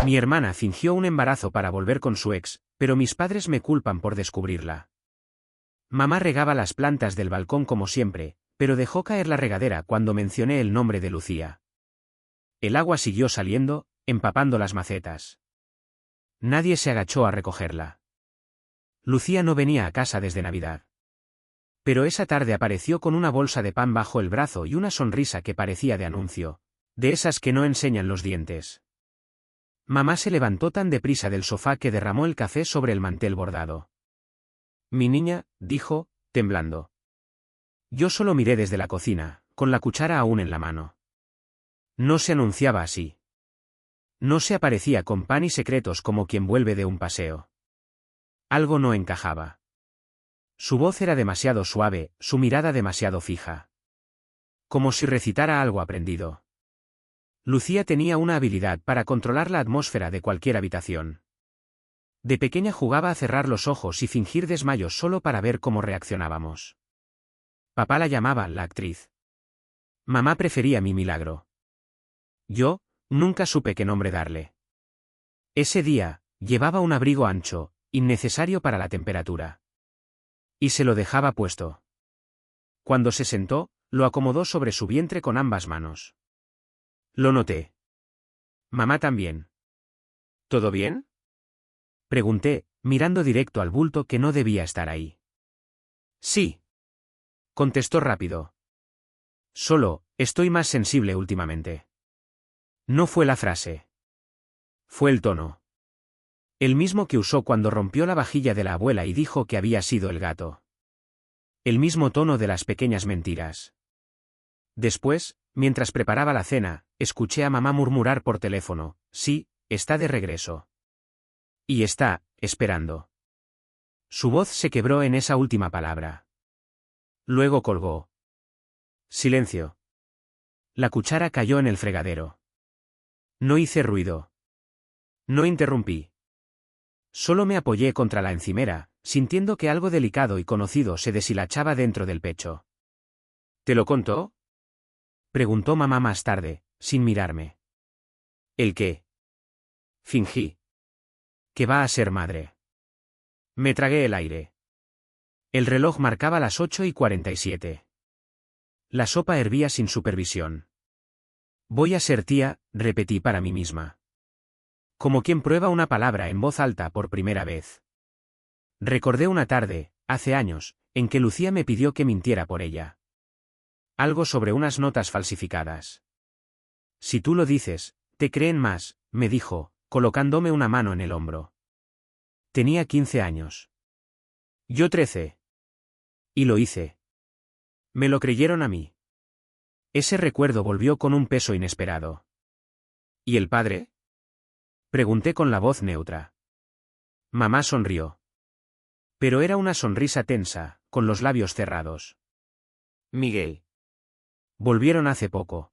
Mi hermana fingió un embarazo para volver con su ex, pero mis padres me culpan por descubrirla. Mamá regaba las plantas del balcón como siempre, pero dejó caer la regadera cuando mencioné el nombre de Lucía. El agua siguió saliendo, empapando las macetas. Nadie se agachó a recogerla. Lucía no venía a casa desde Navidad. Pero esa tarde apareció con una bolsa de pan bajo el brazo y una sonrisa que parecía de anuncio, de esas que no enseñan los dientes. Mamá se levantó tan deprisa del sofá que derramó el café sobre el mantel bordado. Mi niña, dijo, temblando. Yo solo miré desde la cocina, con la cuchara aún en la mano. No se anunciaba así. No se aparecía con pan y secretos como quien vuelve de un paseo. Algo no encajaba. Su voz era demasiado suave, su mirada demasiado fija. Como si recitara algo aprendido. Lucía tenía una habilidad para controlar la atmósfera de cualquier habitación. De pequeña jugaba a cerrar los ojos y fingir desmayos solo para ver cómo reaccionábamos. Papá la llamaba la actriz. Mamá prefería mi milagro. Yo, nunca supe qué nombre darle. Ese día, llevaba un abrigo ancho, innecesario para la temperatura. Y se lo dejaba puesto. Cuando se sentó, lo acomodó sobre su vientre con ambas manos. Lo noté. Mamá también. ¿Todo bien? Pregunté, mirando directo al bulto que no debía estar ahí. Sí. Contestó rápido. Solo, estoy más sensible últimamente. No fue la frase. Fue el tono. El mismo que usó cuando rompió la vajilla de la abuela y dijo que había sido el gato. El mismo tono de las pequeñas mentiras. Después, mientras preparaba la cena, escuché a mamá murmurar por teléfono, sí, está de regreso. Y está, esperando. Su voz se quebró en esa última palabra. Luego colgó. Silencio. La cuchara cayó en el fregadero. No hice ruido. No interrumpí. Solo me apoyé contra la encimera, sintiendo que algo delicado y conocido se deshilachaba dentro del pecho. ¿Te lo contó? Preguntó mamá más tarde, sin mirarme. ¿El qué? Fingí. Que va a ser madre. Me tragué el aire. El reloj marcaba las 8:47. La sopa hervía sin supervisión. Voy a ser tía, repetí para mí misma. Como quien prueba una palabra en voz alta por primera vez. Recordé una tarde, hace años, en que Lucía me pidió que mintiera por ella. Algo sobre unas notas falsificadas. Si tú lo dices, te creen más, me dijo, colocándome una mano en el hombro. Tenía 15 años. Yo 13. Y lo hice. Me lo creyeron a mí. Ese recuerdo volvió con un peso inesperado. ¿Y el padre? Pregunté con la voz neutra. Mamá sonrió. Pero era una sonrisa tensa, con los labios cerrados. Miguel. Volvieron hace poco.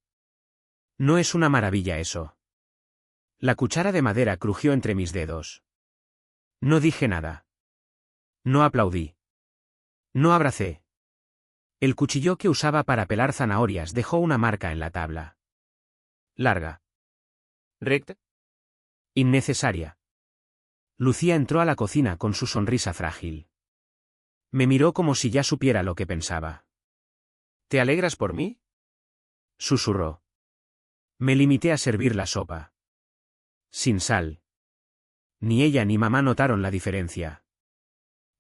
No es una maravilla eso. La cuchara de madera crujió entre mis dedos. No dije nada. No aplaudí. No abracé. El cuchillo que usaba para pelar zanahorias dejó una marca en la tabla. Larga. Recta. Innecesaria. Lucía entró a la cocina con su sonrisa frágil. Me miró como si ya supiera lo que pensaba. ¿Te alegras por mí? Susurró. Me limité a servir la sopa. Sin sal. Ni ella ni mamá notaron la diferencia.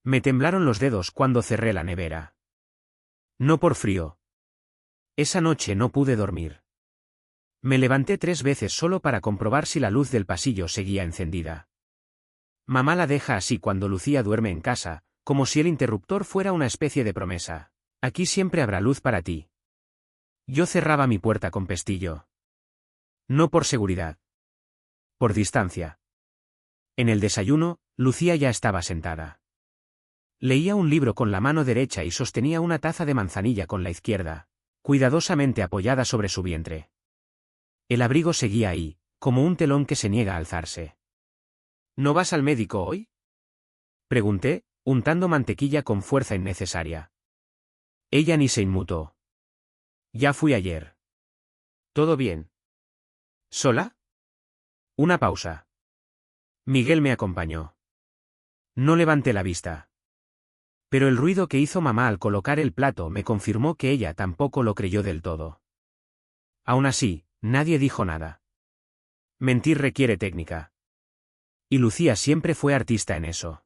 Me temblaron los dedos cuando cerré la nevera. No por frío. Esa noche no pude dormir. Me levanté 3 veces solo para comprobar si la luz del pasillo seguía encendida. Mamá la deja así cuando Lucía duerme en casa, como si el interruptor fuera una especie de promesa. Aquí siempre habrá luz para ti. Yo cerraba mi puerta con pestillo. No por seguridad. Por distancia. En el desayuno, Lucía ya estaba sentada. Leía un libro con la mano derecha y sostenía una taza de manzanilla con la izquierda, cuidadosamente apoyada sobre su vientre. El abrigo seguía ahí, como un telón que se niega a alzarse. ¿No vas al médico hoy? Pregunté, untando mantequilla con fuerza innecesaria. Ella ni se inmutó. Ya fui ayer. ¿Todo bien? ¿Sola? Una pausa. Miguel me acompañó. No levanté la vista. Pero el ruido que hizo mamá al colocar el plato me confirmó que ella tampoco lo creyó del todo. Aún así, nadie dijo nada. Mentir requiere técnica. Y Lucía siempre fue artista en eso.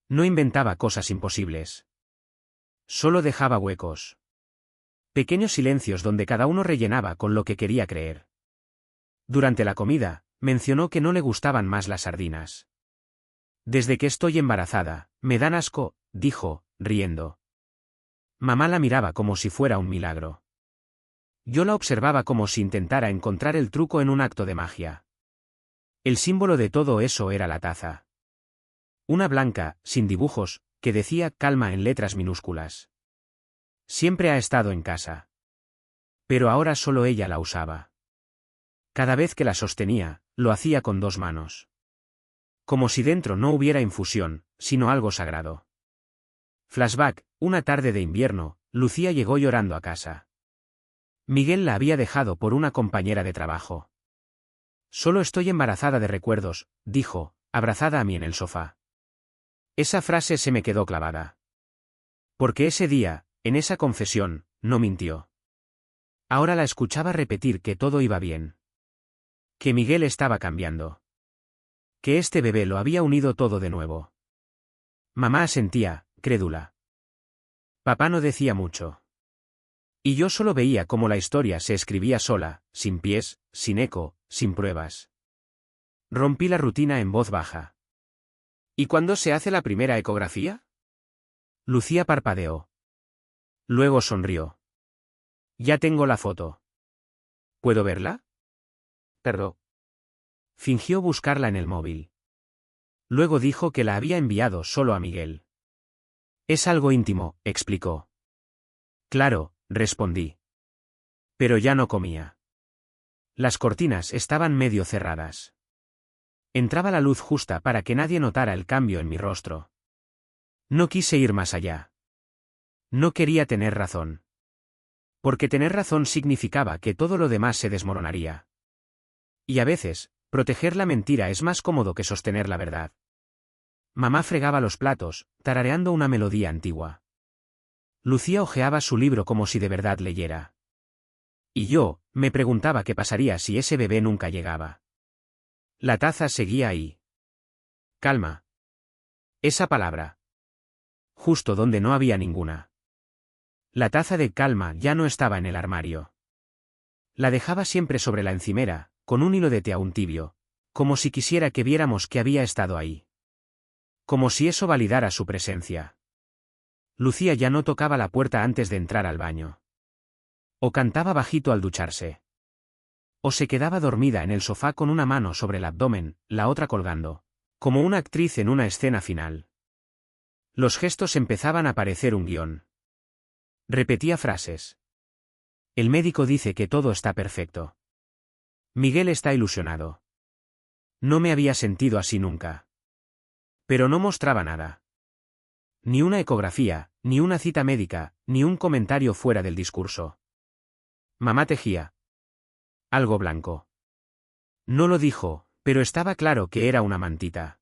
No inventaba cosas imposibles. Solo dejaba huecos. Pequeños silencios donde cada uno rellenaba con lo que quería creer. Durante la comida, mencionó que no le gustaban más las sardinas. Desde que estoy embarazada, me dan asco, dijo, riendo. Mamá la miraba como si fuera un milagro. Yo la observaba como si intentara encontrar el truco en un acto de magia. El símbolo de todo eso era la taza. Una blanca, sin dibujos, que decía calma en letras minúsculas. Siempre ha estado en casa. Pero ahora solo ella la usaba. Cada vez que la sostenía, lo hacía con 2 manos. Como si dentro no hubiera infusión, sino algo sagrado. Flashback, una tarde de invierno, Lucía llegó llorando a casa. Miguel la había dejado por una compañera de trabajo. Solo estoy embarazada de recuerdos, dijo, abrazada a mí en el sofá. Esa frase se me quedó clavada. Porque ese día, en esa confesión, no mintió. Ahora la escuchaba repetir que todo iba bien. Que Miguel estaba cambiando. Que este bebé lo había unido todo de nuevo. Mamá asentía, crédula. Papá no decía mucho. Y yo solo veía cómo la historia se escribía sola, sin pies, sin eco, sin pruebas. Rompí la rutina en voz baja. ¿Y cuándo se hace la primera ecografía? Lucía parpadeó. Luego sonrió. Ya tengo la foto. ¿Puedo verla? Perdón. Fingió buscarla en el móvil. Luego dijo que la había enviado solo a Miguel. Es algo íntimo, explicó. Claro, respondí. Pero ya no comía. Las cortinas estaban medio cerradas. Entraba la luz justa para que nadie notara el cambio en mi rostro. No quise ir más allá. No quería tener razón. Porque tener razón significaba que todo lo demás se desmoronaría. Y a veces, proteger la mentira es más cómodo que sostener la verdad. Mamá fregaba los platos, tarareando una melodía antigua. Lucía hojeaba su libro como si de verdad leyera. Y yo, me preguntaba qué pasaría si ese bebé nunca llegaba. La taza seguía ahí. Calma. Esa palabra. Justo donde no había ninguna. La taza de calma ya no estaba en el armario. La dejaba siempre sobre la encimera, con un hilo de té aún tibio, como si quisiera que viéramos que había estado ahí. Como si eso validara su presencia. Lucía ya no tocaba la puerta antes de entrar al baño. O cantaba bajito al ducharse. O se quedaba dormida en el sofá con una mano sobre el abdomen, la otra colgando, como una actriz en una escena final. Los gestos empezaban a parecer un guión. Repetía frases. El médico dice que todo está perfecto. Miguel está ilusionado. No me había sentido así nunca. Pero no mostraba nada. Ni una ecografía, ni una cita médica, ni un comentario fuera del discurso. Mamá tejía. Algo blanco. No lo dijo, pero estaba claro que era una mantita.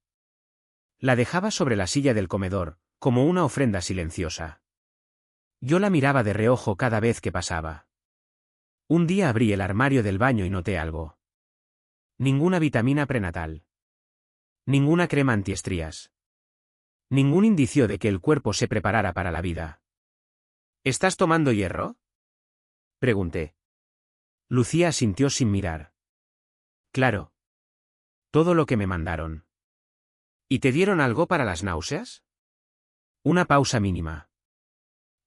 La dejaba sobre la silla del comedor, como una ofrenda silenciosa. Yo la miraba de reojo cada vez que pasaba. Un día abrí el armario del baño y noté algo. Ninguna vitamina prenatal. Ninguna crema antiestrías. Ningún indicio de que el cuerpo se preparara para la vida. ¿Estás tomando hierro? Pregunté. Lucía asintió sin mirar. Claro. Todo lo que me mandaron. ¿Y te dieron algo para las náuseas? Una pausa mínima.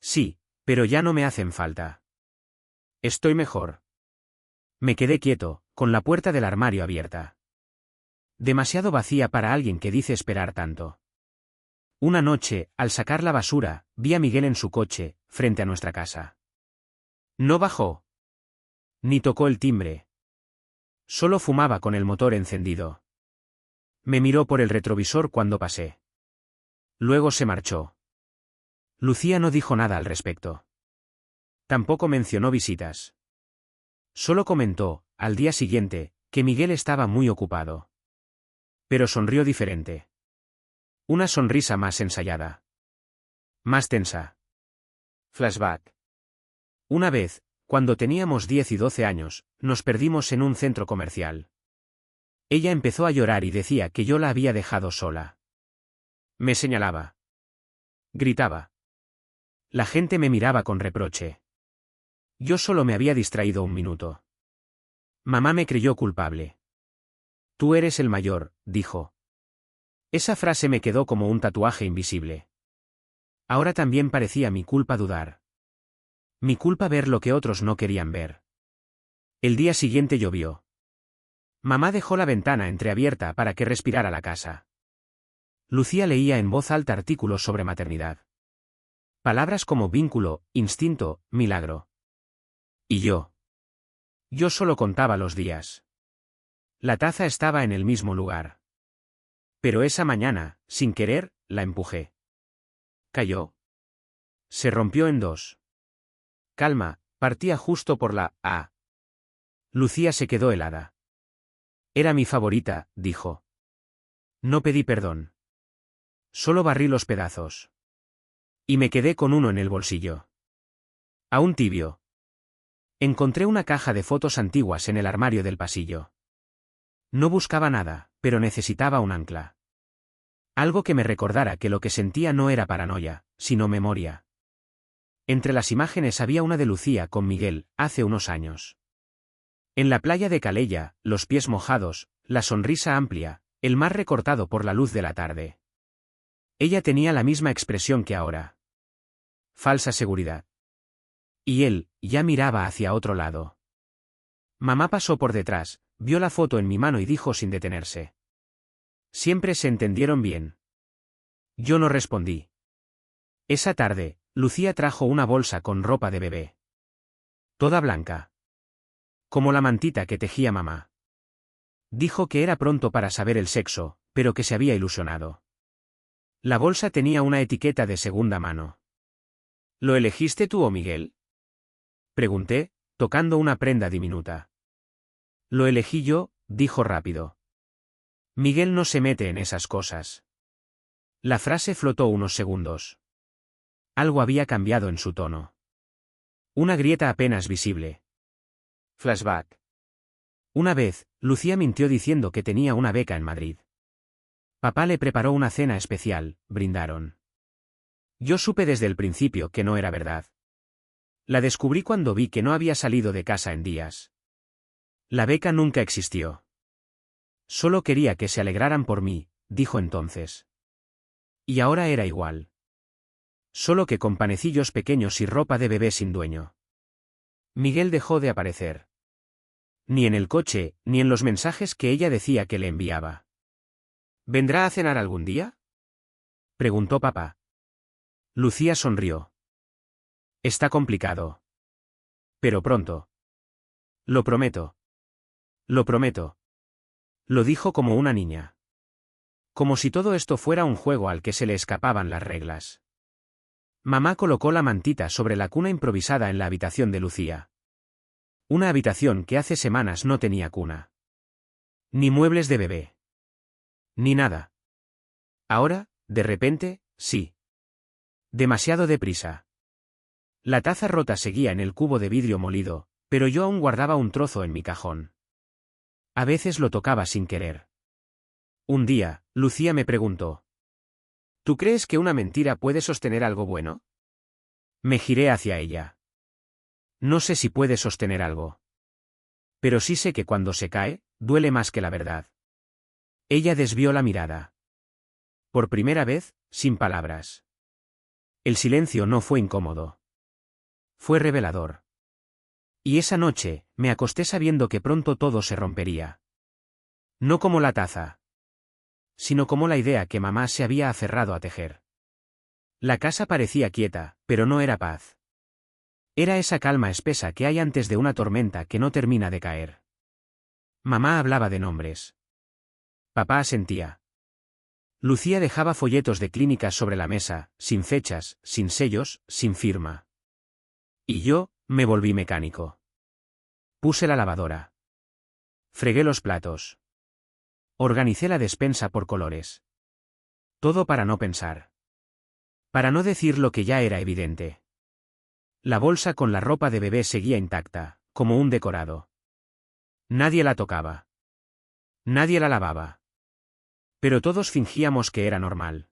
Sí, pero ya no me hacen falta. Estoy mejor. Me quedé quieto, con la puerta del armario abierta. Demasiado vacía para alguien que dice esperar tanto. Una noche, al sacar la basura, vi a Miguel en su coche, frente a nuestra casa. No bajó. Ni tocó el timbre. Solo fumaba con el motor encendido. Me miró por el retrovisor cuando pasé. Luego se marchó. Lucía no dijo nada al respecto. Tampoco mencionó visitas. Solo comentó, al día siguiente, que Miguel estaba muy ocupado. Pero sonrió diferente. Una sonrisa más ensayada. Más tensa. Flashback. Una vez, cuando teníamos 10 y 12 años, nos perdimos en un centro comercial. Ella empezó a llorar y decía que yo la había dejado sola. Me señalaba. Gritaba. La gente me miraba con reproche. Yo solo me había distraído un minuto. Mamá me creyó culpable. Tú eres el mayor, dijo. Esa frase me quedó como un tatuaje invisible. Ahora también parecía mi culpa dudar. Mi culpa ver lo que otros no querían ver. El día siguiente llovió. Mamá dejó la ventana entreabierta para que respirara la casa. Lucía leía en voz alta artículos sobre maternidad. Palabras como vínculo, instinto, milagro. ¿Y yo? Yo solo contaba los días. La taza estaba en el mismo lugar. Pero esa mañana, sin querer, la empujé. Cayó. Se rompió en dos. Calma, partía justo por la A. Lucía se quedó helada. Era mi favorita, dijo. No pedí perdón. Solo barrí los pedazos. Y me quedé con uno en el bolsillo. Aún tibio. Encontré una caja de fotos antiguas en el armario del pasillo. No buscaba nada, pero necesitaba un ancla. Algo que me recordara que lo que sentía no era paranoia, sino memoria. Entre las imágenes había una de Lucía con Miguel, hace unos años. En la playa de Calella, los pies mojados, la sonrisa amplia, el mar recortado por la luz de la tarde. Ella tenía la misma expresión que ahora. Falsa seguridad. Y él, ya miraba hacia otro lado. Mamá pasó por detrás, vio la foto en mi mano y dijo sin detenerse. Siempre se entendieron bien. Yo no respondí. Esa tarde, Lucía trajo una bolsa con ropa de bebé. Toda blanca. Como la mantita que tejía mamá. Dijo que era pronto para saber el sexo, pero que se había ilusionado. La bolsa tenía una etiqueta de segunda mano. ¿Lo elegiste tú o Miguel? Pregunté, tocando una prenda diminuta. Lo elegí yo, dijo rápido. Miguel no se mete en esas cosas. La frase flotó unos segundos. Algo había cambiado en su tono. Una grieta apenas visible. Flashback. Una vez, Lucía mintió diciendo que tenía una beca en Madrid. Papá le preparó una cena especial, brindaron. Yo supe desde el principio que no era verdad. La descubrí cuando vi que no había salido de casa en días. La beca nunca existió. Solo quería que se alegraran por mí, dijo entonces. Y ahora era igual. Solo que con panecillos pequeños y ropa de bebé sin dueño. Miguel dejó de aparecer. Ni en el coche, ni en los mensajes que ella decía que le enviaba. ¿Vendrá a cenar algún día? Preguntó papá. Lucía sonrió. Está complicado. Pero pronto. Lo prometo. Lo prometo. Lo dijo como una niña. Como si todo esto fuera un juego al que se le escapaban las reglas. Mamá colocó la mantita sobre la cuna improvisada en la habitación de Lucía. Una habitación que hace semanas no tenía cuna. Ni muebles de bebé. Ni nada. Ahora, de repente, sí. Demasiado deprisa. La taza rota seguía en el cubo de vidrio molido, pero yo aún guardaba un trozo en mi cajón. A veces lo tocaba sin querer. Un día, Lucía me preguntó. ¿Tú crees que una mentira puede sostener algo bueno? Me giré hacia ella. No sé si puede sostener algo. Pero sí sé que cuando se cae, duele más que la verdad. Ella desvió la mirada. Por primera vez, sin palabras. El silencio no fue incómodo. Fue revelador. Y esa noche, me acosté sabiendo que pronto todo se rompería. No como la taza. Sino como la idea que mamá se había aferrado a tejer. La casa parecía quieta, pero no era paz. Era esa calma espesa que hay antes de una tormenta que no termina de caer. Mamá hablaba de nombres. Papá asentía. Lucía dejaba folletos de clínicas sobre la mesa, sin fechas, sin sellos, sin firma. Y yo, me volví mecánico. Puse la lavadora. Fregué los platos. Organicé la despensa por colores. Todo para no pensar. Para no decir lo que ya era evidente. La bolsa con la ropa de bebé seguía intacta, como un decorado. Nadie la tocaba. Nadie la lavaba. Pero todos fingíamos que era normal.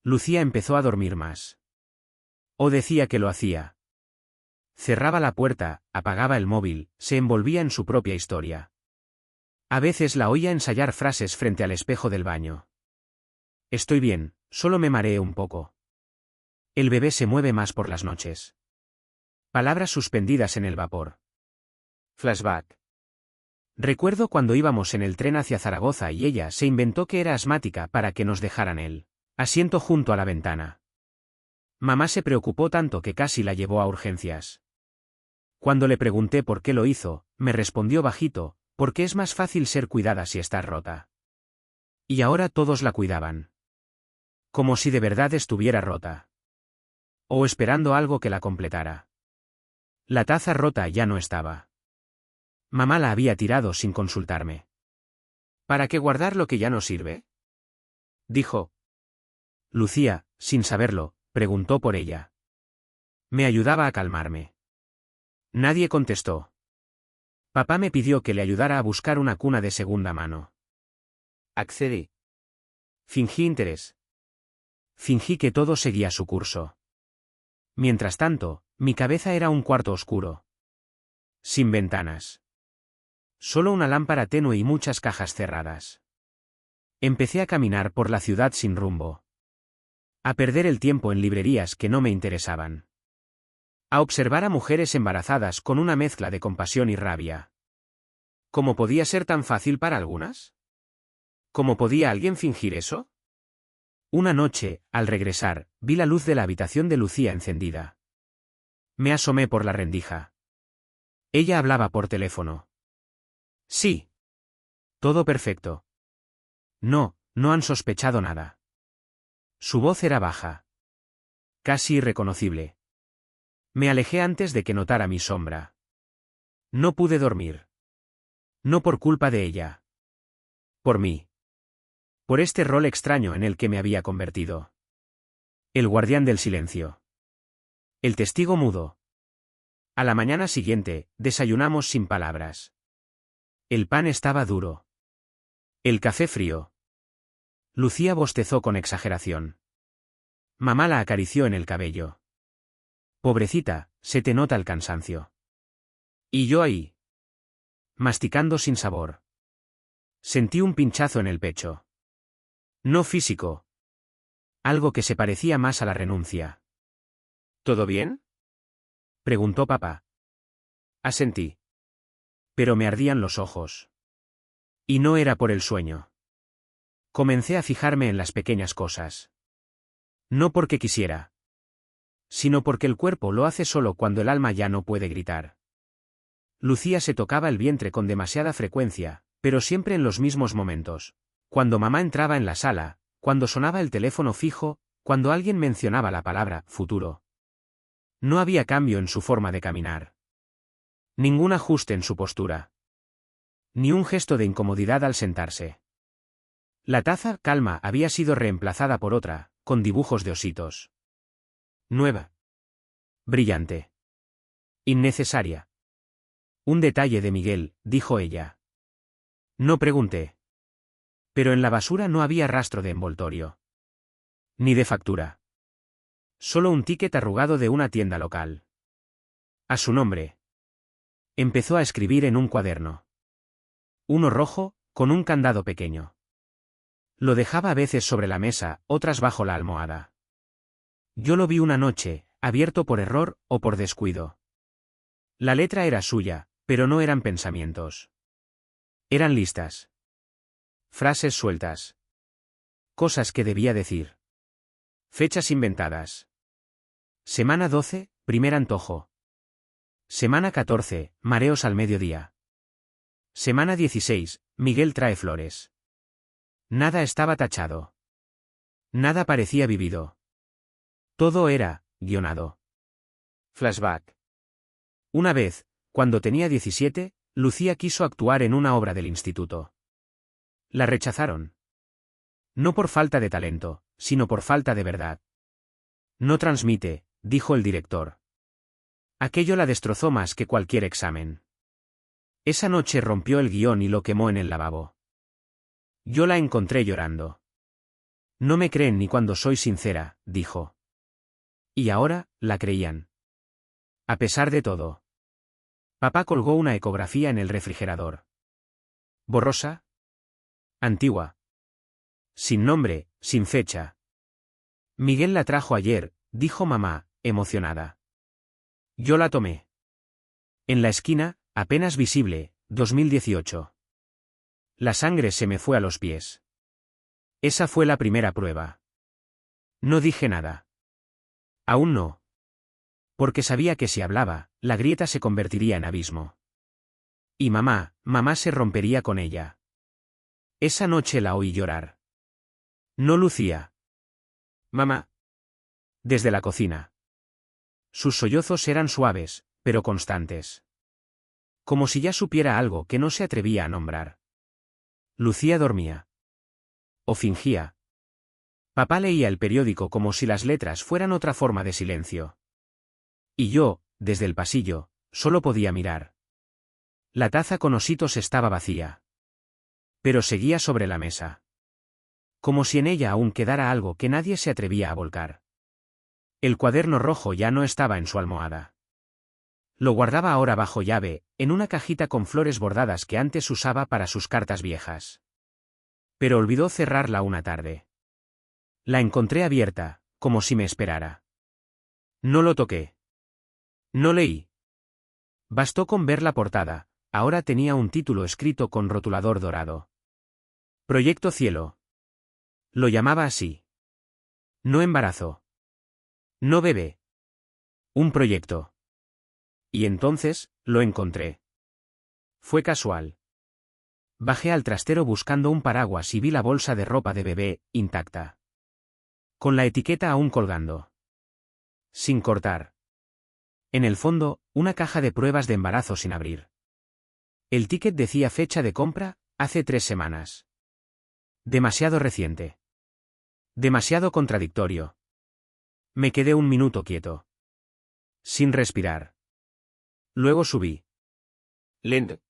Lucía empezó a dormir más. O decía que lo hacía. Cerraba la puerta, apagaba el móvil, se envolvía en su propia historia. A veces la oía ensayar frases frente al espejo del baño. Estoy bien, solo me mareé un poco. El bebé se mueve más por las noches. Palabras suspendidas en el vapor. Flashback. Recuerdo cuando íbamos en el tren hacia Zaragoza y ella se inventó que era asmática para que nos dejaran el asiento junto a la ventana. Mamá se preocupó tanto que casi la llevó a urgencias. Cuando le pregunté por qué lo hizo, me respondió bajito, porque es más fácil ser cuidada si estás rota. Y ahora todos la cuidaban. Como si de verdad estuviera rota. O esperando algo que la completara. La taza rota ya no estaba. Mamá la había tirado sin consultarme. ¿Para qué guardar lo que ya no sirve?, dijo. Lucía, sin saberlo, preguntó por ella. Me ayudaba a calmarme. Nadie contestó. Papá me pidió que le ayudara a buscar una cuna de segunda mano. Accedí. Fingí interés. Fingí que todo seguía su curso. Mientras tanto, mi cabeza era un cuarto oscuro. Sin ventanas. Solo una lámpara tenue y muchas cajas cerradas. Empecé a caminar por la ciudad sin rumbo. A perder el tiempo en librerías que no me interesaban. A observar a mujeres embarazadas con una mezcla de compasión y rabia. ¿Cómo podía ser tan fácil para algunas? ¿Cómo podía alguien fingir eso? Una noche, al regresar, vi la luz de la habitación de Lucía encendida. Me asomé por la rendija. Ella hablaba por teléfono. Sí. Todo perfecto. No, no han sospechado nada. Su voz era baja. Casi irreconocible. Me alejé antes de que notara mi sombra. No pude dormir. No por culpa de ella. Por mí. Por este rol extraño en el que me había convertido. El guardián del silencio. El testigo mudo. A la mañana siguiente, desayunamos sin palabras. El pan estaba duro. El café frío. Lucía bostezó con exageración. Mamá la acarició en el cabello. Pobrecita, se te nota el cansancio. Y yo ahí. Masticando sin sabor. Sentí un pinchazo en el pecho. No físico. Algo que se parecía más a la renuncia. ¿Todo bien?, preguntó papá. Asentí. Pero me ardían los ojos. Y no era por el sueño. Comencé a fijarme en las pequeñas cosas. No porque quisiera. Sino porque el cuerpo lo hace solo cuando el alma ya no puede gritar. Lucía se tocaba el vientre con demasiada frecuencia, pero siempre en los mismos momentos. Cuando mamá entraba en la sala, cuando sonaba el teléfono fijo, cuando alguien mencionaba la palabra futuro. No había cambio en su forma de caminar. Ningún ajuste en su postura. Ni un gesto de incomodidad al sentarse. La taza calma había sido reemplazada por otra, con dibujos de ositos. Nueva. Brillante. Innecesaria. Un detalle de Miguel, dijo ella. No pregunté. Pero en la basura no había rastro de envoltorio. Ni de factura. Solo un ticket arrugado de una tienda local. A su nombre. Empezó a escribir en un cuaderno. Uno rojo, con un candado pequeño. Lo dejaba a veces sobre la mesa, otras bajo la almohada. Yo lo vi una noche, abierto por error o por descuido. La letra era suya, pero no eran pensamientos. Eran listas. Frases sueltas. Cosas que debía decir. Fechas inventadas. Semana 12, primer antojo. Semana 14, mareos al mediodía. Semana 16, Miguel trae flores. Nada estaba tachado. Nada parecía vivido. Todo era, guionado. Flashback. Una vez, cuando tenía 17, Lucía quiso actuar en una obra del instituto. La rechazaron. No por falta de talento, sino por falta de verdad. No transmite, dijo el director. Aquello la destrozó más que cualquier examen. Esa noche rompió el guión y lo quemó en el lavabo. Yo la encontré llorando. No me creen ni cuando soy sincera, dijo. Y ahora, la creían. A pesar de todo. Papá colgó una ecografía en el refrigerador. ¿Borrosa? Antigua. Sin nombre, sin fecha. Miguel la trajo ayer, dijo mamá, emocionada. Yo la tomé. En la esquina, apenas visible, 2018. La sangre se me fue a los pies. Esa fue la primera prueba. No dije nada. Aún no. Porque sabía que si hablaba, la grieta se convertiría en abismo. Y mamá se rompería con ella. Esa noche la oí llorar. No Lucía. Mamá. Desde la cocina. Sus sollozos eran suaves, pero constantes. Como si ya supiera algo que no se atrevía a nombrar. Lucía dormía. O fingía. Papá leía el periódico como si las letras fueran otra forma de silencio. Y yo, desde el pasillo, solo podía mirar. La taza con ositos estaba vacía. Pero seguía sobre la mesa. Como si en ella aún quedara algo que nadie se atrevía a volcar. El cuaderno rojo ya no estaba en su almohada. Lo guardaba ahora bajo llave, en una cajita con flores bordadas que antes usaba para sus cartas viejas. Pero olvidó cerrarla una tarde. La encontré abierta, como si me esperara. No lo toqué. No leí. Bastó con ver la portada, ahora tenía un título escrito con rotulador dorado. Proyecto Cielo. Lo llamaba así. No embarazo. No bebé. Un proyecto. Y entonces, lo encontré. Fue casual. Bajé al trastero buscando un paraguas y vi la bolsa de ropa de bebé, intacta. Con la etiqueta aún colgando. Sin cortar. En el fondo, una caja de pruebas de embarazo sin abrir. El ticket decía fecha de compra, hace 3 semanas. Demasiado reciente. Demasiado contradictorio. Me quedé un minuto quieto. Sin respirar. Luego subí. Lento.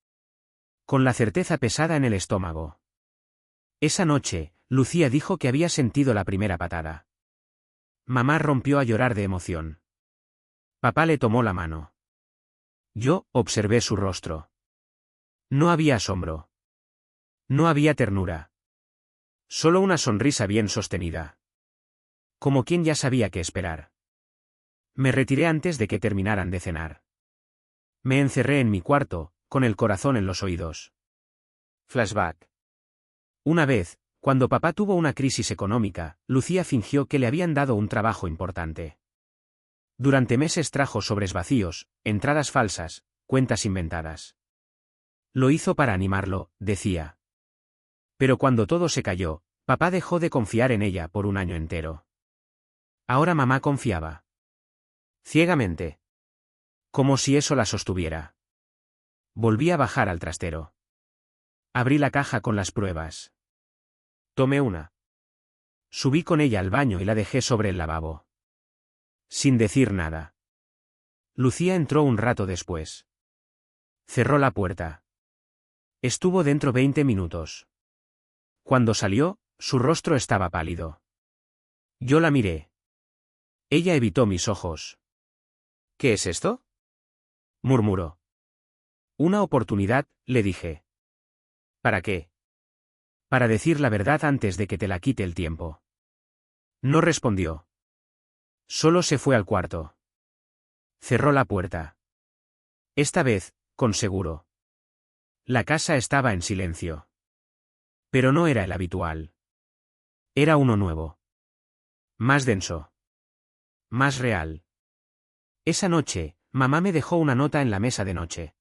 Con la certeza pesada en el estómago. Esa noche, Lucía dijo que había sentido la primera patada. Mamá rompió a llorar de emoción. Papá le tomó la mano. Yo observé su rostro. No había asombro. No había ternura. Solo una sonrisa bien sostenida. Como quien ya sabía qué esperar. Me retiré antes de que terminaran de cenar. Me encerré en mi cuarto, con el corazón en los oídos. Flashback. Una vez, cuando papá tuvo una crisis económica, Lucía fingió que le habían dado un trabajo importante. Durante meses trajo sobres vacíos, entradas falsas, cuentas inventadas. Lo hizo para animarlo, decía. Pero cuando todo se cayó, papá dejó de confiar en ella por un año entero. Ahora mamá confiaba. Ciegamente. Como si eso la sostuviera. Volví a bajar al trastero. Abrí la caja con las pruebas. Tomé una. Subí con ella al baño y la dejé sobre el lavabo. Sin decir nada. Lucía entró un rato después. Cerró la puerta. Estuvo dentro 20 minutos. Cuando salió, su rostro estaba pálido. Yo la miré. Ella evitó mis ojos. ¿Qué es esto?, murmuró. Una oportunidad, le dije. ¿Para qué? Para decir la verdad antes de que te la quite el tiempo. No respondió. Solo se fue al cuarto. Cerró la puerta. Esta vez, con seguro. La casa estaba en silencio. Pero no era el habitual. Era uno nuevo. Más denso. Más real. Esa noche, mamá me dejó una nota en la mesa de noche.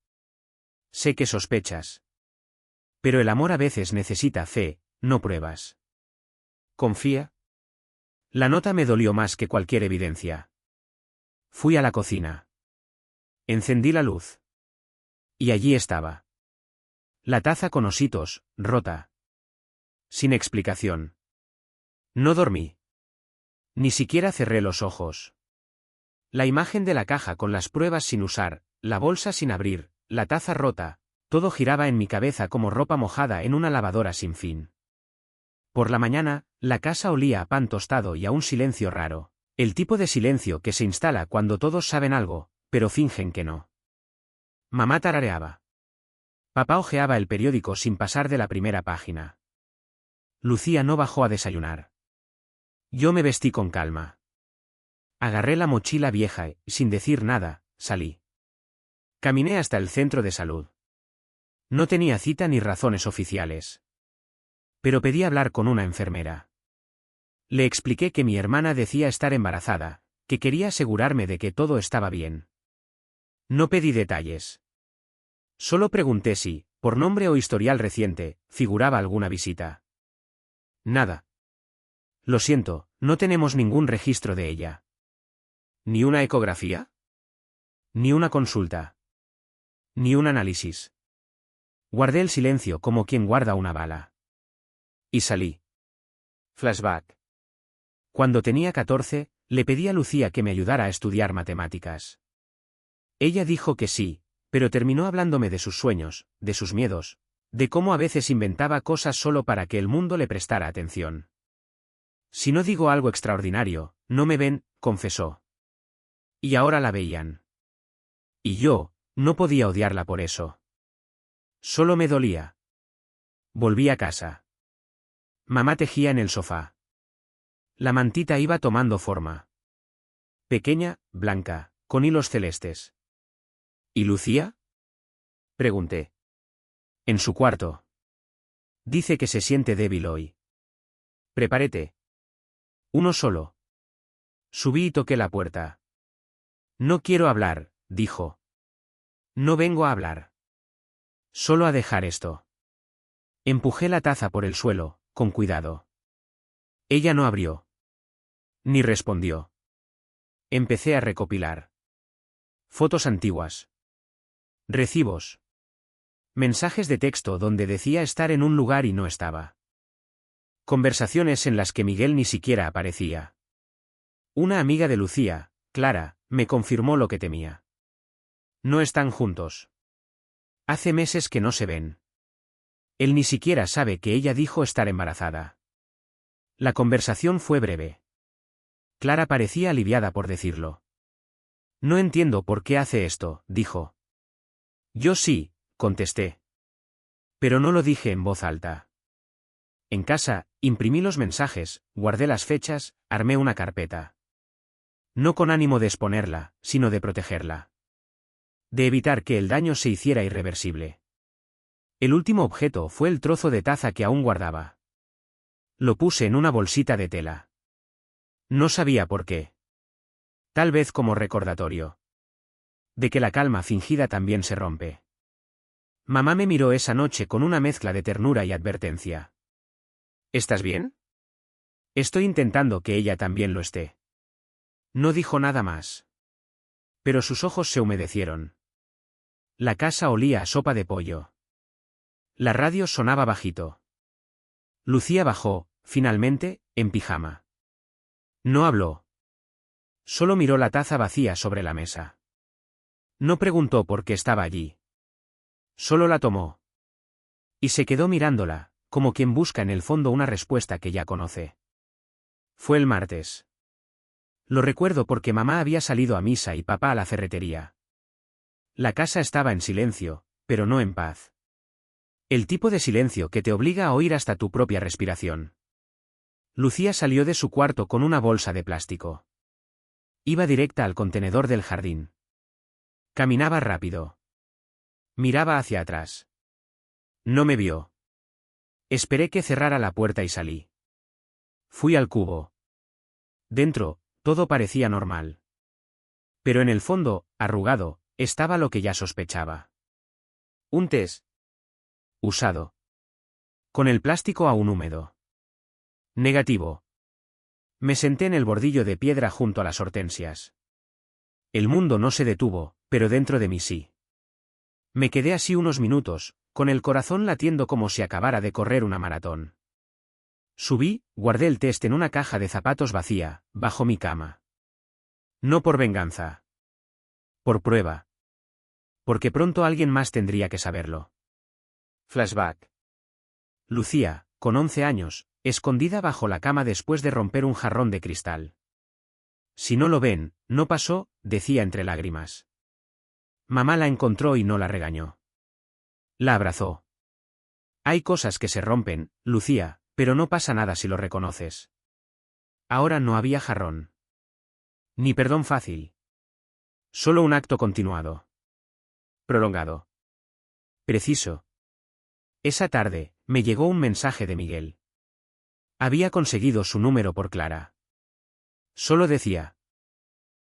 Sé que sospechas. Pero el amor a veces necesita fe, no pruebas. ¿Confía? La nota me dolió más que cualquier evidencia. Fui a la cocina. Encendí la luz. Y allí estaba. La taza con ositos, rota. sin explicación. No dormí. Ni siquiera cerré los ojos. La imagen de la caja con las pruebas sin usar, la bolsa sin abrir, la taza rota, todo giraba en mi cabeza como ropa mojada en una lavadora sin fin. Por la mañana, la casa olía a pan tostado y a un silencio raro, el tipo de silencio que se instala cuando todos saben algo, pero fingen que no. Mamá tarareaba. Papá hojeaba el periódico sin pasar de la primera página. Lucía no bajó a desayunar. Yo me vestí con calma. Agarré la mochila vieja y, sin decir nada, salí. Caminé hasta el centro de salud. No tenía cita ni razones oficiales. Pero pedí hablar con una enfermera. Le expliqué que mi hermana decía estar embarazada, que quería asegurarme de que todo estaba bien. No pedí detalles. Solo pregunté si, por nombre o historial reciente, figuraba alguna visita. Nada. Lo siento, no tenemos ningún registro de ella. ¿Ni una ecografía? Ni una consulta. Ni un análisis. Guardé el silencio como quien guarda una bala. Y salí. Flashback. Cuando tenía 14, le pedí a Lucía que me ayudara a estudiar matemáticas. Ella dijo que sí, pero terminó hablándome de sus sueños, de sus miedos, de cómo a veces inventaba cosas solo para que el mundo le prestara atención. Si no digo algo extraordinario, no me ven, confesó. Y ahora la veían. Y yo, no podía odiarla por eso. Solo me dolía. Volví a casa. Mamá tejía en el sofá. La mantita iba tomando forma. Pequeña, blanca, con hilos celestes. ¿Y Lucía? Pregunté. En su cuarto. Dice que se siente débil hoy. Preparé té. Uno solo. Subí y toqué la puerta. No quiero hablar, dijo. No vengo a hablar. Solo a dejar esto. Empujé la taza por el suelo, con cuidado. Ella no abrió. Ni respondió. Empecé a recopilar. Fotos antiguas. Recibos. Mensajes de texto donde decía estar en un lugar y no estaba. Conversaciones en las que Miguel ni siquiera aparecía. Una amiga de Lucía, Clara, me confirmó lo que temía. No están juntos. Hace meses que no se ven. Él ni siquiera sabe que ella dijo estar embarazada. La conversación fue breve. Clara parecía aliviada por decirlo. No entiendo por qué hace esto, dijo. Yo sí, contesté. Pero no lo dije en voz alta. En casa, imprimí los mensajes, guardé las fechas, armé una carpeta. No con ánimo de exponerla, sino de protegerla. De evitar que el daño se hiciera irreversible. El último objeto fue el trozo de taza que aún guardaba. Lo puse en una bolsita de tela. No sabía por qué. Tal vez como recordatorio. De que la calma fingida también se rompe. Mamá me miró esa noche con una mezcla de ternura y advertencia. ¿Estás bien? Estoy intentando que ella también lo esté. No dijo nada más. Pero sus ojos se humedecieron. La casa olía a sopa de pollo. La radio sonaba bajito. Lucía bajó, finalmente, en pijama. No habló. Solo miró la taza vacía sobre la mesa. No preguntó por qué estaba allí. Solo la tomó. Y se quedó mirándola, como quien busca en el fondo una respuesta que ya conoce. Fue el martes. Lo recuerdo porque mamá había salido a misa y papá a la ferretería. La casa estaba en silencio, pero no en paz. El tipo de silencio que te obliga a oír hasta tu propia respiración. Lucía salió de su cuarto con una bolsa de plástico. Iba directa al contenedor del jardín. Caminaba rápido. Miraba hacia atrás. No me vio. Esperé que cerrara la puerta y salí. Fui al cubo. Dentro, todo parecía normal. Pero en el fondo, arrugado, estaba lo que ya sospechaba. Un test. Usado. Con el plástico aún húmedo. Negativo. Me senté en el bordillo de piedra junto a las hortensias. El mundo no se detuvo, pero dentro de mí sí. Me quedé así unos minutos, con el corazón latiendo como si acabara de correr una maratón. Subí, guardé el test en una caja de zapatos vacía, bajo mi cama. No por venganza. Por prueba. Porque pronto alguien más tendría que saberlo. Flashback. Lucía, con 11 años, escondida bajo la cama después de romper un jarrón de cristal. Si no lo ven, no pasó, decía entre lágrimas. Mamá la encontró y no la regañó. La abrazó. Hay cosas que se rompen, Lucía, pero no pasa nada si lo reconoces. Ahora no había jarrón. Ni perdón fácil. Solo un acto continuado. Prolongado. Preciso. Esa tarde, me llegó un mensaje de Miguel. Había conseguido su número por Clara. Solo decía.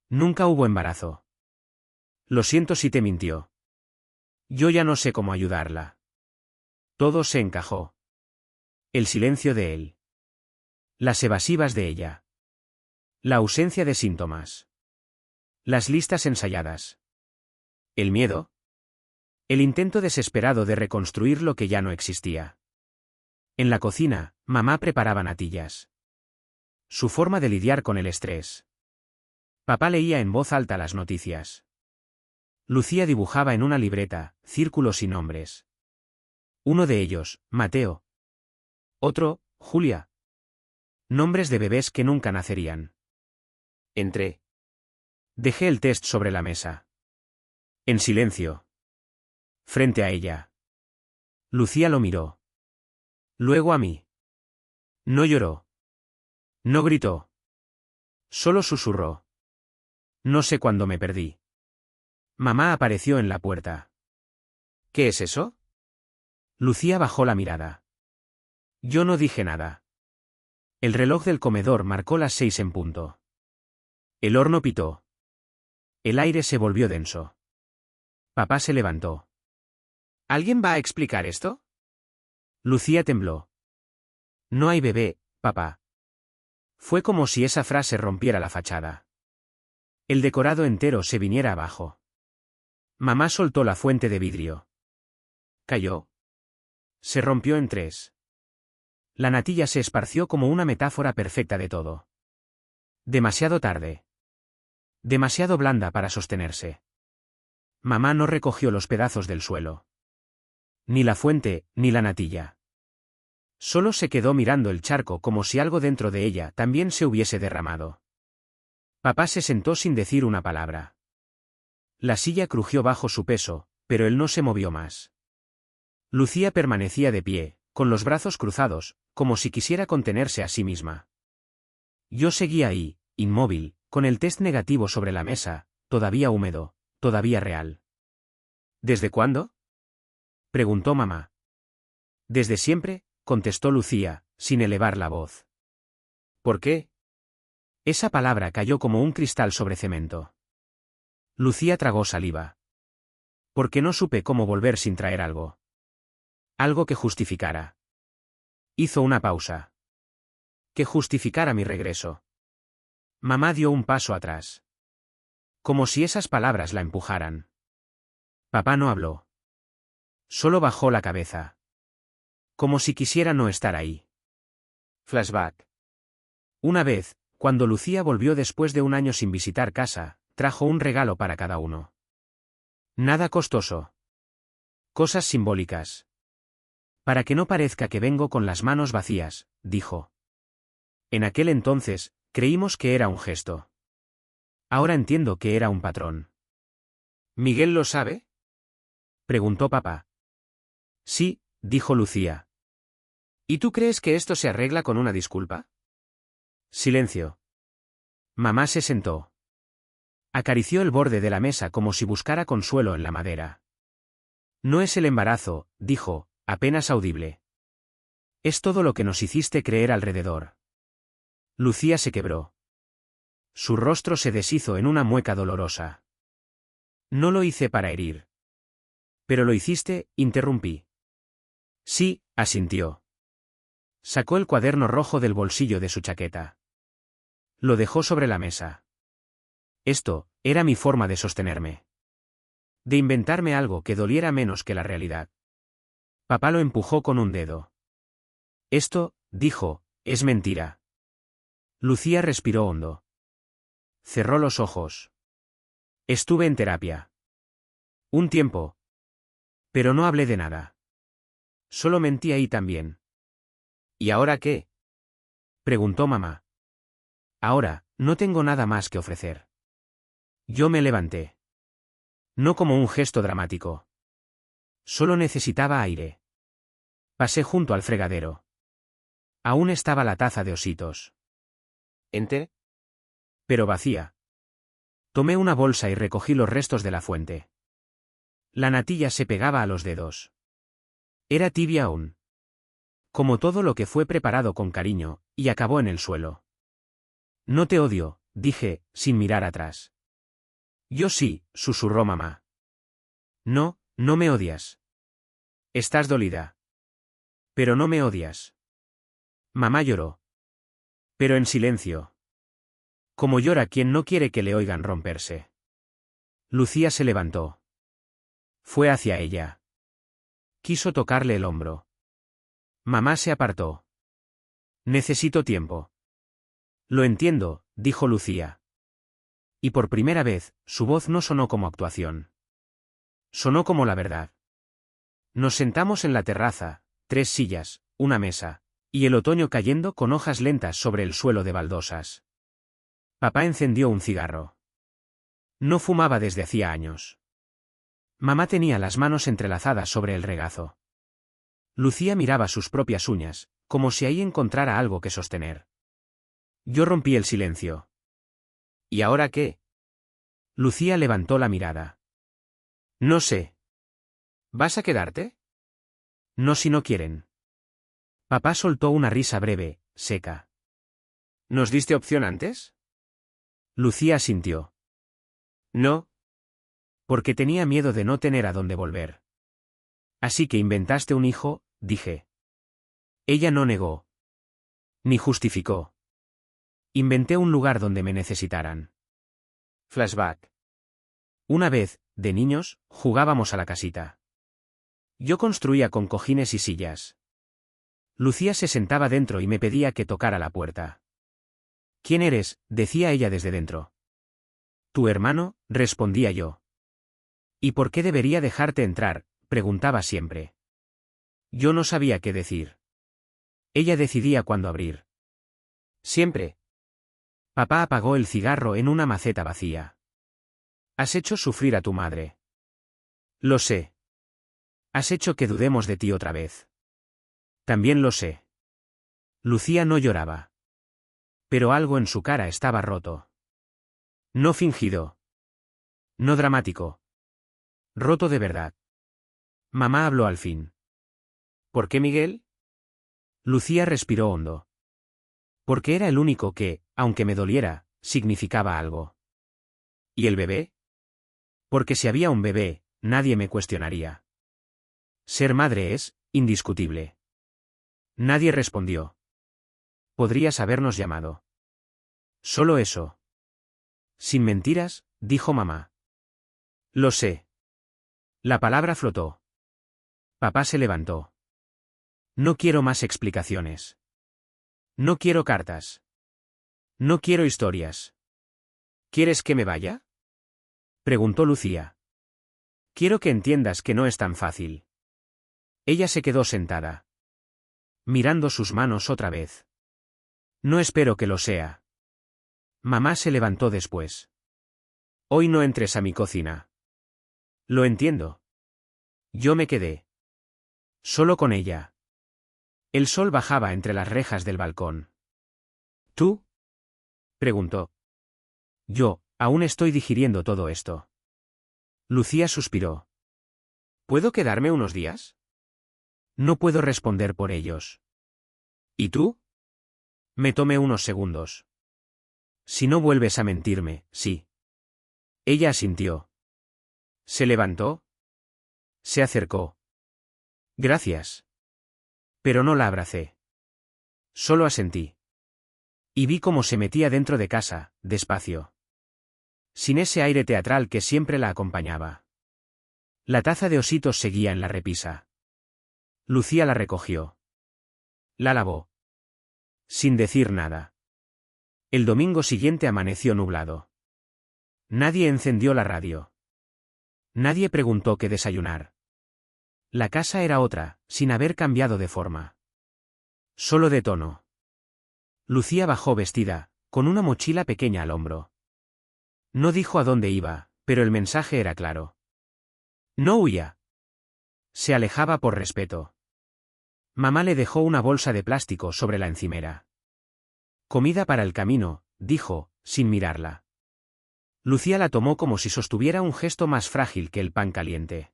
Nunca hubo embarazo. Lo siento si te mintió. Yo ya no sé cómo ayudarla. Todo se encajó. El silencio de él. Las evasivas de ella. La ausencia de síntomas. Las listas ensayadas. El miedo. El intento desesperado de reconstruir lo que ya no existía. En la cocina, mamá preparaba natillas. Su forma de lidiar con el estrés. Papá leía en voz alta las noticias. Lucía dibujaba en una libreta, círculos y nombres. Uno de ellos, Mateo. Otro, Julia. Nombres de bebés que nunca nacerían. Entré. Dejé el test sobre la mesa. En silencio. Frente a ella. Lucía lo miró. Luego a mí. No lloró. No gritó. Solo susurró. No sé cuándo me perdí. Mamá apareció en la puerta. ¿Qué es eso? Lucía bajó la mirada. Yo no dije nada. El reloj del comedor marcó las 6 en punto. El horno pitó. El aire se volvió denso. Papá se levantó. ¿Alguien va a explicar esto? Lucía tembló. No hay bebé, papá. Fue como si esa frase rompiera la fachada. El decorado entero se viniera abajo. Mamá soltó la fuente de vidrio. Cayó. Se rompió en 3. La natilla se esparció como una metáfora perfecta de todo. Demasiado tarde. Demasiado blanda para sostenerse. Mamá no recogió los pedazos del suelo. Ni la fuente, ni la natilla. Solo se quedó mirando el charco como si algo dentro de ella también se hubiese derramado. Papá se sentó sin decir una palabra. La silla crujió bajo su peso, pero él no se movió más. Lucía permanecía de pie, con los brazos cruzados, como si quisiera contenerse a sí misma. Yo seguía ahí, inmóvil, con el test negativo sobre la mesa, todavía húmedo, todavía real. ¿Desde cuándo? Preguntó mamá. Desde siempre, contestó Lucía, sin elevar la voz. ¿Por qué? Esa palabra cayó como un cristal sobre cemento. Lucía tragó saliva. Porque no supe cómo volver sin traer algo. Algo que justificara. Hizo una pausa. Que justificara mi regreso. Mamá dio un paso atrás. Como si esas palabras la empujaran. Papá no habló. Solo bajó la cabeza. Como si quisiera no estar ahí. Flashback. Una vez, cuando Lucía volvió después de un año sin visitar casa, trajo un regalo para cada uno. Nada costoso. Cosas simbólicas. Para que no parezca que vengo con las manos vacías, dijo. En aquel entonces, creímos que era un gesto. Ahora entiendo que era un patrón. ¿Miguel lo sabe? Preguntó papá. Sí, dijo Lucía. ¿Y tú crees que esto se arregla con una disculpa? Silencio. Mamá se sentó. Acarició el borde de la mesa como si buscara consuelo en la madera. No es el embarazo, dijo, apenas audible. Es todo lo que nos hiciste creer alrededor. Lucía se quebró. Su rostro se deshizo en una mueca dolorosa. No lo hice para herir. Pero lo hiciste, interrumpí. Sí, asintió. Sacó el cuaderno rojo del bolsillo de su chaqueta. Lo dejó sobre la mesa. Esto, era mi forma de sostenerme. De inventarme algo que doliera menos que la realidad. Papá lo empujó con un dedo. Esto, dijo, Es mentira. Lucía respiró hondo. Cerró los ojos. Estuve en terapia. Un tiempo. Pero no hablé de nada. Solo mentí ahí también. ¿Y ahora qué? Preguntó mamá. Ahora, no tengo nada más que ofrecer. Yo me levanté. No como un gesto dramático. Solo necesitaba aire. Pasé junto al fregadero. Aún estaba la taza de ositos. ¿Ente? Pero vacía. Tomé una bolsa y recogí los restos de la fuente. La natilla se pegaba a los dedos. Era tibia aún. Como todo lo que fue preparado con cariño, y acabó en el suelo. No te odio, dije, sin mirar atrás. Yo sí, susurró mamá. No, no me odias. Estás dolida. Pero no me odias. Mamá lloró. Pero en silencio. Como llora quien no quiere que le oigan romperse. Lucía se levantó. Fue hacia ella. Quiso tocarle el hombro. Mamá se apartó. Necesito tiempo. Lo entiendo, dijo Lucía. Y por primera vez, su voz no sonó como actuación. Sonó como la verdad. Nos sentamos en la terraza, 3 sillas, una mesa, y el otoño cayendo con hojas lentas sobre el suelo de baldosas. Papá encendió un cigarro. No fumaba desde hacía años. Mamá tenía las manos entrelazadas sobre el regazo. Lucía miraba sus propias uñas, como si ahí encontrara algo que sostener. Yo rompí el silencio. ¿Y ahora qué? Lucía levantó la mirada. No sé. ¿Vas a quedarte? No si no quieren. Papá soltó una risa breve, seca. ¿Nos diste opción antes? Lucía asintió. No. Porque tenía miedo de no tener a dónde volver. Así que inventaste un hijo, dije. Ella no negó. Ni justificó. Inventé un lugar donde me necesitaran. Flashback. Una vez, de niños, jugábamos a la casita. Yo construía con cojines y sillas. Lucía se sentaba dentro y me pedía que tocara la puerta. ¿Quién eres?, decía ella desde dentro. Tu hermano, respondía yo. ¿Y por qué debería dejarte entrar?, preguntaba siempre. Yo no sabía qué decir. Ella decidía cuándo abrir. Siempre. Papá apagó el cigarro en una maceta vacía. Has hecho sufrir a tu madre. Lo sé. Has hecho que dudemos de ti otra vez. También lo sé. Lucía no lloraba. Pero algo en su cara estaba roto. No fingido. No dramático. Roto de verdad. Mamá habló al fin. ¿Por qué Miguel? Lucía respiró hondo. Porque era el único que, aunque me doliera, significaba algo. ¿Y el bebé? Porque si había un bebé, nadie me cuestionaría. Ser madre es, indiscutible. Nadie respondió. Podrías habernos llamado. Solo eso. Sin mentiras, dijo mamá. Lo sé. La palabra flotó. Papá se levantó. No quiero más explicaciones. No quiero cartas. No quiero historias. ¿Quieres que me vaya? Preguntó Lucía. Quiero que entiendas que no es tan fácil. Ella se quedó sentada. Mirando sus manos otra vez. No espero que lo sea. Mamá se levantó después. Hoy no entres a mi cocina. Lo entiendo. Yo me quedé. Solo con ella. El sol bajaba entre las rejas del balcón. ¿Tú? Preguntó. Yo, aún estoy digiriendo todo esto. Lucía suspiró. ¿Puedo quedarme unos días? No puedo responder por ellos. ¿Y tú? Me tomé unos segundos. Si no vuelves a mentirme, sí. Ella asintió. ¿Se levantó? Se acercó. Gracias. Pero no la abracé. Solo asentí. Y vi cómo se metía dentro de casa, despacio. Sin ese aire teatral que siempre la acompañaba. La taza de ositos seguía en la repisa. Lucía la recogió. La lavó. sin decir nada. El domingo siguiente amaneció nublado. Nadie encendió la radio. Nadie preguntó qué desayunar. La casa era otra, sin haber cambiado de forma. Solo de tono. Lucía bajó vestida, con una mochila pequeña al hombro. No dijo a dónde iba, pero el mensaje era claro. No huya. Se alejaba por respeto. Mamá le dejó una bolsa de plástico sobre la encimera. Comida para el camino, dijo, sin mirarla. Lucía la tomó como si sostuviera un gesto más frágil que el pan caliente.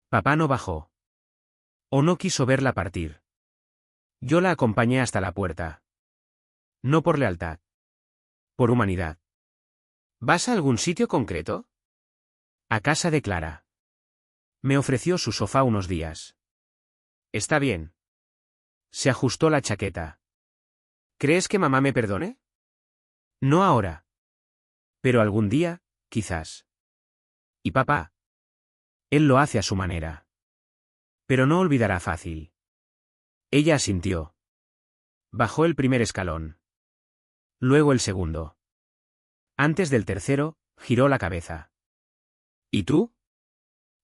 Papá no bajó. O no quiso verla partir. Yo la acompañé hasta la puerta. No por lealtad. Por humanidad. ¿Vas a algún sitio concreto? A casa de Clara. Me ofreció su sofá unos días. Está bien. Se ajustó la chaqueta. ¿Crees que mamá me perdone? No ahora. Pero algún día, quizás. ¿Y papá? Él lo hace a su manera. Pero no olvidará fácil. Ella asintió. Bajó el primer escalón. Luego el segundo. Antes del tercero, giró la cabeza. ¿Y tú?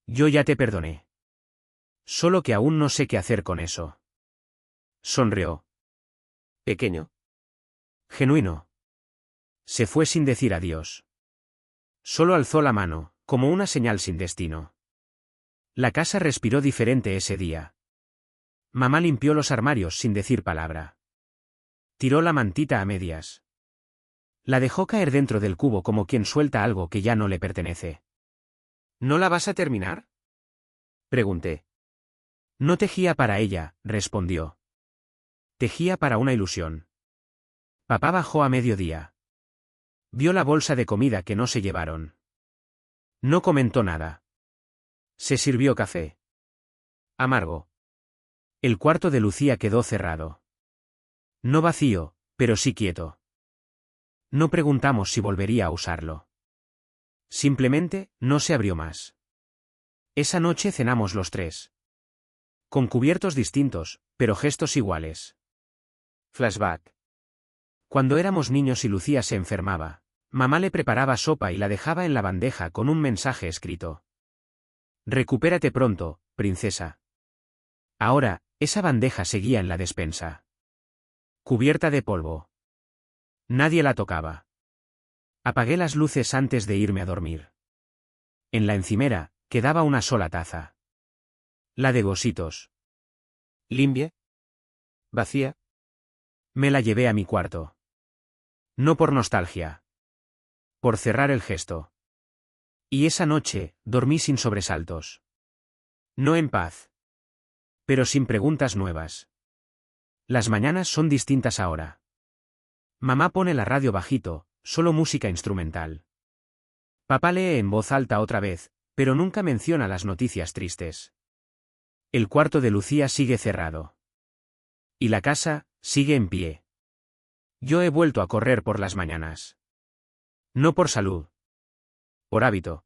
Yo ya te perdoné. Solo que aún no sé qué hacer con eso. Sonrió. Pequeño. Genuino. Se fue sin decir adiós. Solo alzó la mano, como una señal sin destino. La casa respiró diferente ese día. Mamá limpió los armarios sin decir palabra. Tiró la mantita a medias. La dejó caer dentro del cubo como quien suelta algo que ya no le pertenece. ¿No la vas a terminar? Pregunté. No tejía para ella, respondió. Tejía para una ilusión. Papá bajó a mediodía. Vio la bolsa de comida que no se llevaron. No comentó nada. Se sirvió café. Amargo. El cuarto de Lucía quedó cerrado. No vacío, pero sí quieto. No preguntamos si volvería a usarlo. Simplemente, no se abrió más. Esa noche cenamos los tres. Con cubiertos distintos, pero gestos iguales. Flashback. Cuando éramos niños y Lucía se enfermaba, mamá le preparaba sopa y la dejaba en la bandeja con un mensaje escrito. Recupérate pronto, princesa. Ahora, esa bandeja seguía en la despensa. Cubierta de polvo. Nadie la tocaba. Apagué las luces antes de irme a dormir. En la encimera, quedaba una sola taza. La de Gositos. ¿Limpia? ¿Vacía? Me la llevé a mi cuarto. No por nostalgia. Por cerrar el gesto. Y esa noche, dormí sin sobresaltos. No en paz. Pero sin preguntas nuevas. Las mañanas son distintas ahora. Mamá pone la radio bajito, solo música instrumental. Papá lee en voz alta otra vez, pero nunca menciona las noticias tristes. El cuarto de Lucía sigue cerrado. Y la casa, sigue en pie. Yo he vuelto a correr por las mañanas. No por salud. Por hábito.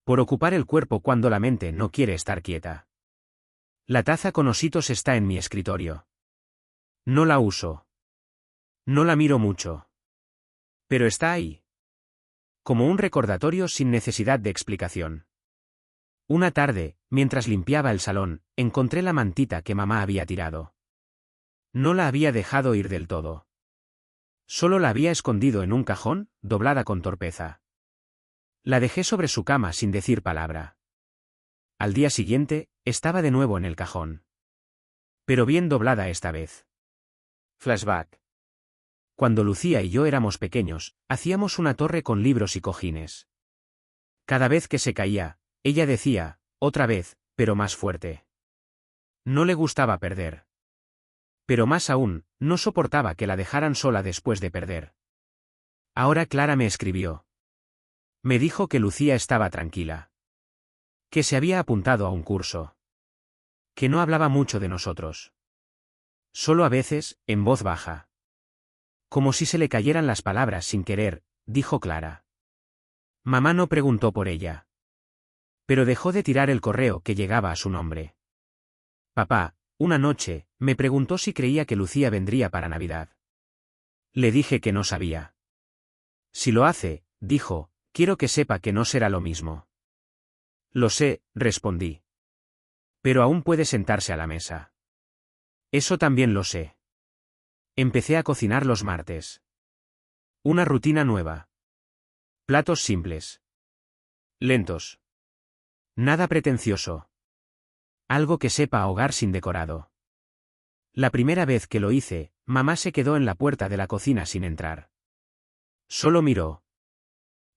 Por ocupar el cuerpo cuando la mente no quiere estar quieta. La taza con ositos está en mi escritorio. No la uso. No la miro mucho. Pero está ahí. Como un recordatorio sin necesidad de explicación. Una tarde, mientras limpiaba el salón, encontré la mantita que mamá había tirado. No la había dejado ir del todo. Solo la había escondido en un cajón, doblada con torpeza. La dejé sobre su cama sin decir palabra. Al día siguiente, estaba de nuevo en el cajón. Pero bien doblada esta vez. Flashback. Cuando Lucía y yo éramos pequeños, hacíamos una torre con libros y cojines. Cada vez que se caía, ella decía, otra vez, pero más fuerte. No le gustaba perder. Pero más aún, no soportaba que la dejaran sola después de perder. Ahora Clara me escribió. Me dijo que Lucía estaba tranquila. Que se había apuntado a un curso. Que no hablaba mucho de nosotros. Solo a veces, en voz baja. Como si se le cayeran las palabras sin querer, dijo Clara. Mamá no preguntó por ella. Pero dejó de tirar el correo que llegaba a su nombre. Papá, Una noche, me preguntó si creía que Lucía vendría para Navidad. Le dije que no sabía. Si lo hace, dijo, quiero que sepa que no será lo mismo. Lo sé, respondí. Pero aún puede sentarse a la mesa. Eso también lo sé. Empecé a cocinar los martes. Una rutina nueva. Platos simples. Lentos. Nada pretencioso. Algo que sepa ahogar sin decorado. La primera vez que lo hice, mamá se quedó en la puerta de la cocina sin entrar. Solo miró.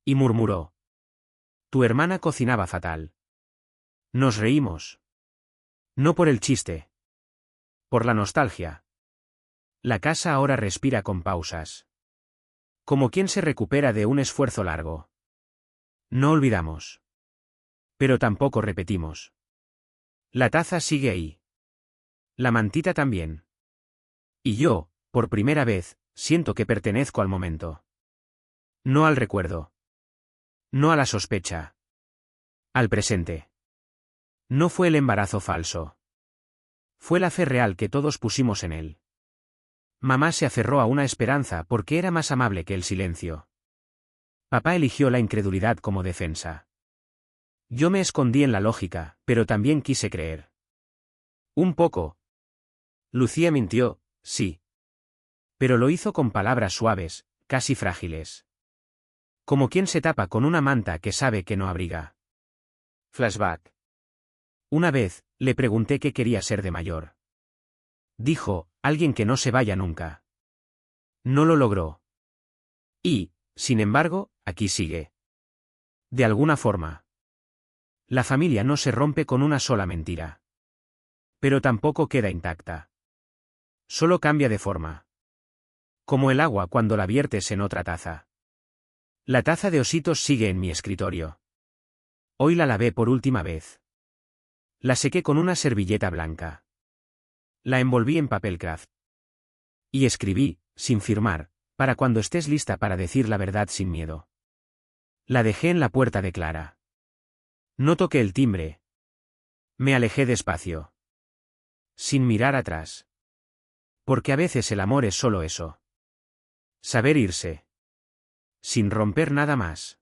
Y murmuró. Tu hermana cocinaba fatal. Nos reímos. No por el chiste. Por la nostalgia. La casa ahora respira con pausas. Como quien se recupera de un esfuerzo largo. No olvidamos. Pero tampoco repetimos. La taza sigue ahí. La mantita también. Y yo, por primera vez, siento que pertenezco al momento. No al recuerdo. No a la sospecha. Al presente. No fue el embarazo falso. Fue la fe real que todos pusimos en él. Mamá se aferró a una esperanza porque era más amable que el silencio. Papá eligió la incredulidad como defensa. Yo me escondí en la lógica, pero también quise creer. Un poco. Lucía mintió, sí. Pero lo hizo con palabras suaves, casi frágiles. Como quien se tapa con una manta que sabe que no abriga. Flashback. Una vez, le pregunté qué quería ser de mayor. Dijo, alguien que no se vaya nunca. No lo logró. Y, sin embargo, aquí sigue. De alguna forma. La familia no se rompe con una sola mentira. Pero tampoco queda intacta. Solo cambia de forma. Como el agua cuando la viertes en otra taza. La taza de ositos sigue en mi escritorio. Hoy la lavé por última vez. La sequé con una servilleta blanca. La envolví en papel craft. Y escribí, sin firmar, para cuando estés lista para decir la verdad sin miedo. La dejé en la puerta de Clara. No toqué el timbre. Me alejé despacio. Sin mirar atrás. Porque a veces el amor es solo eso. Saber irse. Sin romper nada más.